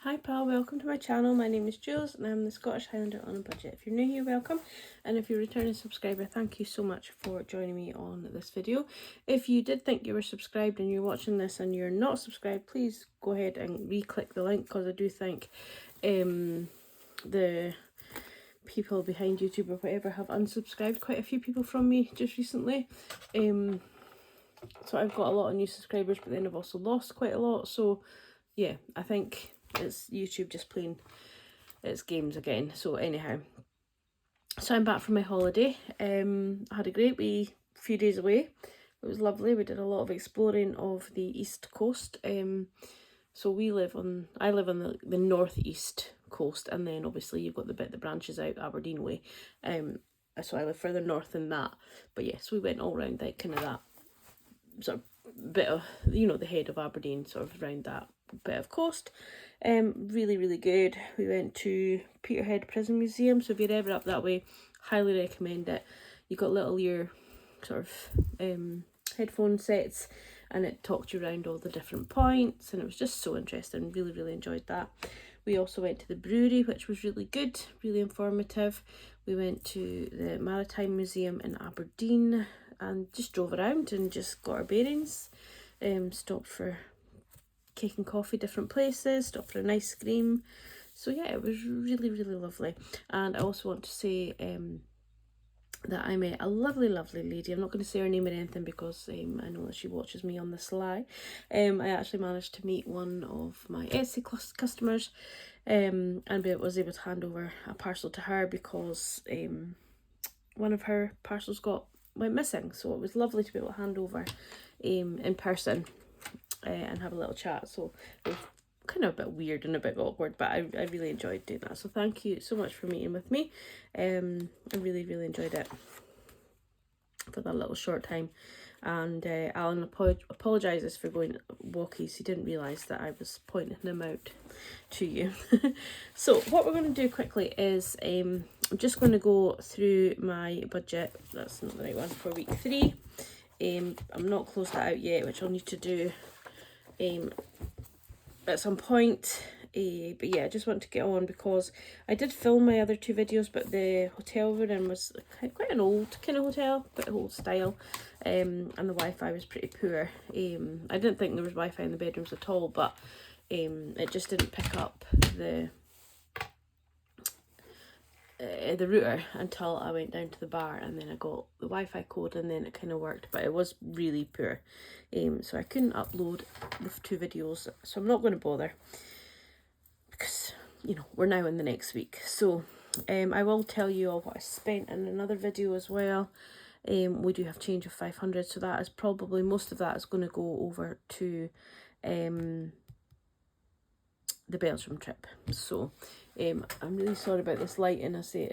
Hi pal, welcome to my channel. My name is Julz and I'm the Scottish Highlander on a budget. If you're new here, welcome, and if you're a returning subscriber, thank you so much for joining me on this video. If you did think you were subscribed and you're watching this and you're not subscribed, please go ahead and re-click the link, because I do think the people behind YouTube or whatever have unsubscribed quite a few people from me just recently. So I've got a lot of new subscribers, but then I've also lost quite a lot. So yeah, I think it's YouTube just playing its games again. So anyhow, so I'm back from my holiday. I had a great wee few days away. It was lovely. We did a lot of exploring of the east coast. So I live on the northeast coast, and then obviously you've got the bit that branches out Aberdeen way. So I live further north than that. But yes, we went all around that kind of that sort of bit of, you know, the head of Aberdeen, sort of around that bit of coast. Really good. We went to Peterhead Prison Museum, so if you're ever up that way, highly recommend it. You got little ear sort of headphone sets, and it talked you around all the different points, and it was just so interesting. Really enjoyed that. We also went to the brewery, which was really good, really informative. We went to the Maritime Museum in Aberdeen and just drove around and just got our bearings. Stopped for cake and coffee, different places, stopped for an ice cream. So yeah, it was really lovely. And I also want to say that I met a lovely lady. I'm not going to say her name or anything because I know that she watches me on the sly. I actually managed to meet one of my Etsy customers, and was able to hand over a parcel to her because one of her parcels went missing. So it was lovely to be able to hand over in person and have a little chat. So it was kind of a bit weird and a bit awkward, but I really enjoyed doing that. So thank you so much for meeting with me. I really enjoyed it for that little short time. And Alan apologises for going walkies. He didn't realise that I was pointing him out to you. So what we're going to do quickly is I'm just going to go through my budget. That's not the right one, for week 3. I'm not closed that out yet, which I'll need to do at some point. But yeah, I just want to get on because I did film my other 2 videos, but the hotel we're in was quite an old kind of hotel, quite old style, and the Wi-Fi was pretty poor. I didn't think there was Wi-Fi in the bedrooms at all, but it just didn't pick up the router until I went down to the bar, and then I got the Wi-Fi code, and then it kind of worked, but it was really poor. So I couldn't upload the 2 videos, so I'm not going to bother because, you know, we're now in the next week. So I will tell you all what I spent in another video as well. We do have change of 500, so that is probably, most of that is going to go over to the Belgium trip. So I'm really sorry about this lighting. I say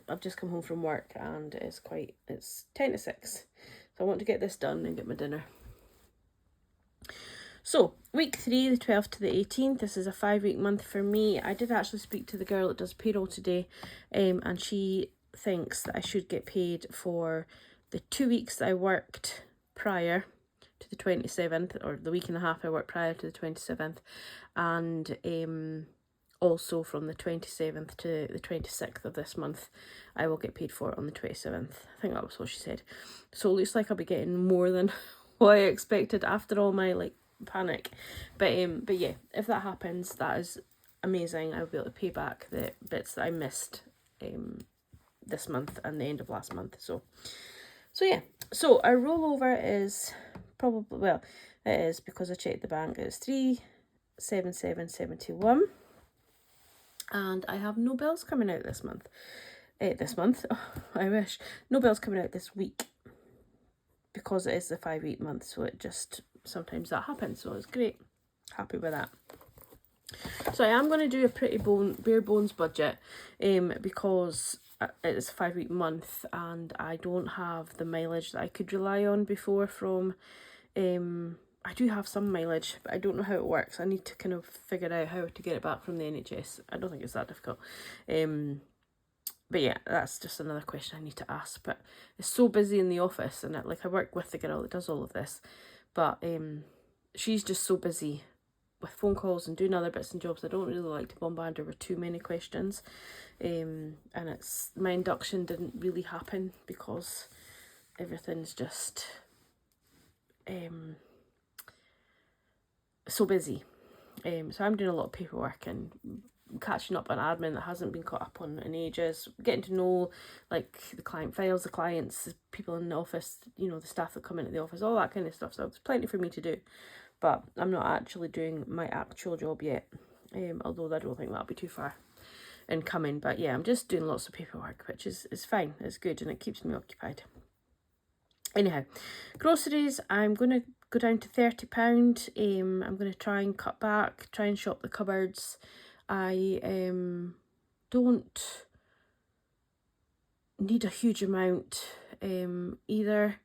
I've just come home from work and it's 10 to 6, so I want to get this done and get my dinner. So week 3, the 12th to the 18th, this is a 5-week month for me. I did actually speak to the girl that does payroll today, and she thinks that I should get paid for the 2 weeks that I worked prior to the 27th, or the week and a half I worked prior to the 27th, and also from the 27th to the 26th of this month I will get paid for on the 27th. I think that was what she said. So it looks like I'll be getting more than what I expected after all my panic, but yeah, if that happens, that is amazing. I'll be able to pay back the bits that I missed this month and the end of last month. So yeah, so our rollover is probably, well, it is, because I checked the bank, it's 377.71, and I have no bills coming out this month. Oh, I wish. No bills coming out this week, because it is the 5-week month, so it just, sometimes that happens, so it's great. Happy with that. So I am going to do a pretty bare bones budget, because it's a 5-week month and I don't have the mileage that I could rely on before from, I do have some mileage, but I don't know how it works. I need to kind of figure out how to get it back from the NHS. I don't think it's that difficult. But yeah, that's just another question I need to ask. But it's so busy in the office, and I work with the girl that does all of this, but she's just so busy with phone calls and doing other bits and jobs, I don't really like to bombard her with too many questions. And my induction didn't really happen because everything's just so busy. So I'm doing a lot of paperwork and catching up on admin that hasn't been caught up on in ages, getting to know like the client files, the clients, the people in the office, you know, the staff that come into the office, all that kind of stuff. So there's plenty for me to do, but I'm not actually doing my actual job yet, although I don't think that'll be too far in coming. But yeah, I'm just doing lots of paperwork, which is fine, it's good, and it keeps me occupied. Anyhow, groceries, I'm going to go down to £30. I'm going to try and cut back, try and shop the cupboards. I don't need a huge amount either,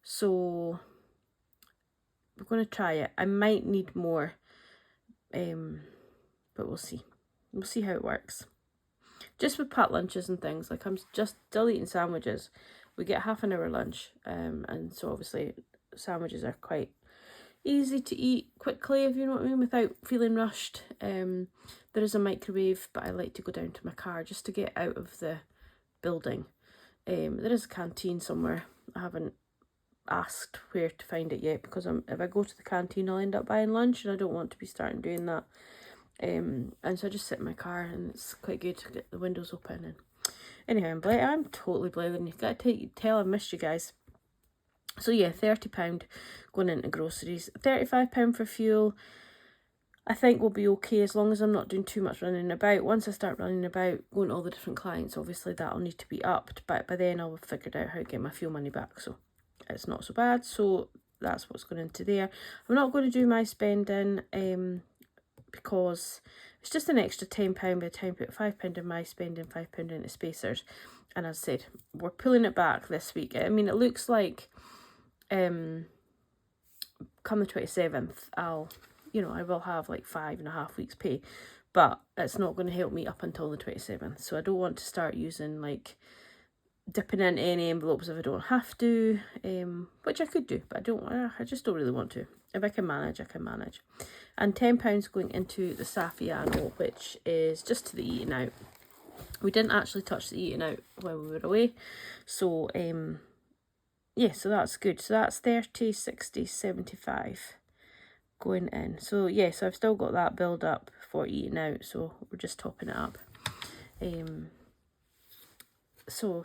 so we're going to try it. I might need more, but we'll see. We'll see how it works. Just with packed lunches and things, like I'm just still eating sandwiches. We get half an hour lunch, and so obviously sandwiches are quite easy to eat quickly, if you know what I mean, without feeling rushed. There is a microwave, but I like to go down to my car just to get out of the building. There is a canteen somewhere. I haven't asked where to find it yet, because if I go to the canteen I'll end up buying lunch, and I don't want to be starting doing that. And so I just sit in my car, and it's quite good to get the windows open. And anyhow, I'm totally blathering. You gotta tell I missed you guys. So yeah, £30 going into groceries, £35 for fuel. I think we'll be okay as long as I'm not doing too much running about. Once I start running about, going to all the different clients, obviously that'll need to be upped, but by then I'll have figured out how to get my fuel money back, so it's not so bad. So that's what's going into there. I'm not going to do my spending because it's just an extra £10 by the time I put £5 in my spending, £5 into spacers. And as I said, we're pulling it back this week. I mean, it looks like come the 27th, I will have like 5.5 weeks pay, but it's not going to help me up until the 27th. So I don't want to start using like dipping into any envelopes if I don't have to, which I could do, but I just don't really want to. If I can manage, I can manage. And £10 going into the Saffiano, which is just to the eating out. We didn't actually touch the eating out when we were away, so yeah, so that's good. So that's 30, 60, 75 going in. So yeah, so I've still got that build up for eating out, so we're just topping it up. So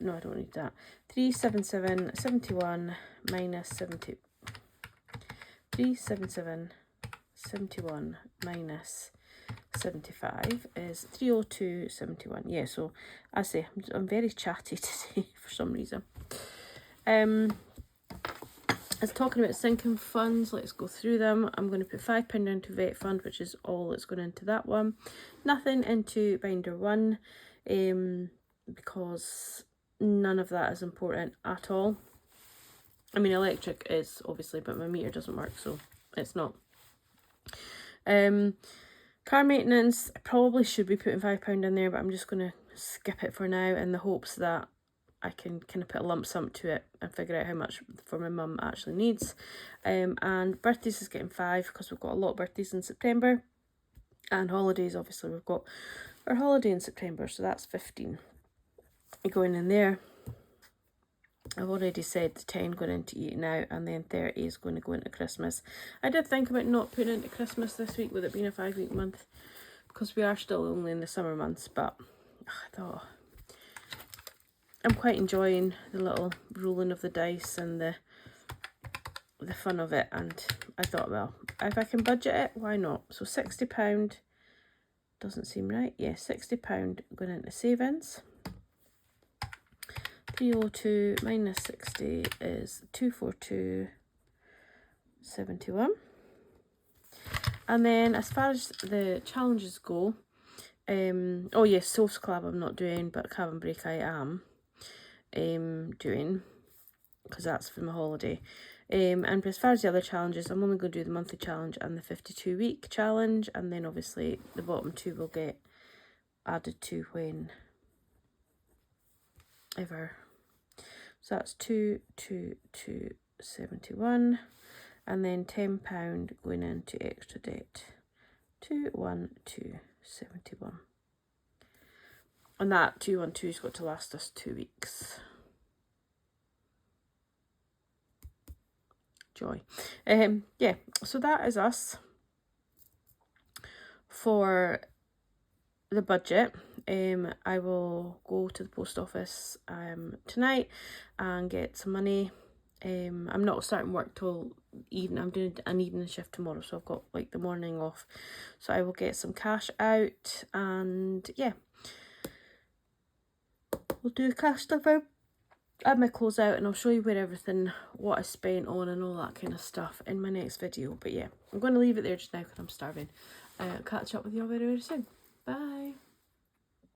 no, I don't need that. 377, 71 minus 70. 377, 71 minus 75 is 302.71. Yeah, so I say I'm very chatty today for some reason. It's talking about sinking funds. Let's go through them. I'm going to put £5 into vet fund, which is all that's going into that one. Nothing into binder one, because none of that is important at all. I mean, electric is obviously, but my meter doesn't work, so it's not. Car maintenance, I probably should be putting £5 in there, but I'm just going to skip it for now in the hopes that I can kind of put a lump sum to it and figure out how much for my mum actually needs. And birthdays is getting 5 because we've got a lot of birthdays in September. And holidays, obviously, we've got our holiday in September, so that's 15 going in there. I've already said the 10 going into eating out, and then 30 is going to go into Christmas. I did think about not putting into Christmas this week with it being a 5-week month, because we are still only in the summer months, but I thought I'm quite enjoying the little rolling of the dice and the fun of it, and I thought, well, if I can budget it, why not? So £60 doesn't seem right. Yeah, £60 going into savings. 302 minus 60 is 242.71. And then as far as the challenges go, oh yes, Source Club I'm not doing, but Cabin Break I am doing, because that's for my holiday. And as far as the other challenges, I'm only going to do the monthly challenge and the 52-week challenge, and then obviously the bottom two will get added to whenever. So that's 222.71, and then £10 going into extra debt. 21271. And that 212's got to last us 2 weeks. Joy. Yeah, so that is us for the budget. I will go to the post office tonight and get some money. I'm not starting work till evening. I'm doing an evening shift tomorrow, so I've got like the morning off. So I will get some cash out, and yeah, we'll do cash stuff out. Add my clothes out, and I'll show you what I spent on and all that kind of stuff in my next video. But yeah, I'm going to leave it there just now because I'm starving. Catch up with you all very, very soon. Bye.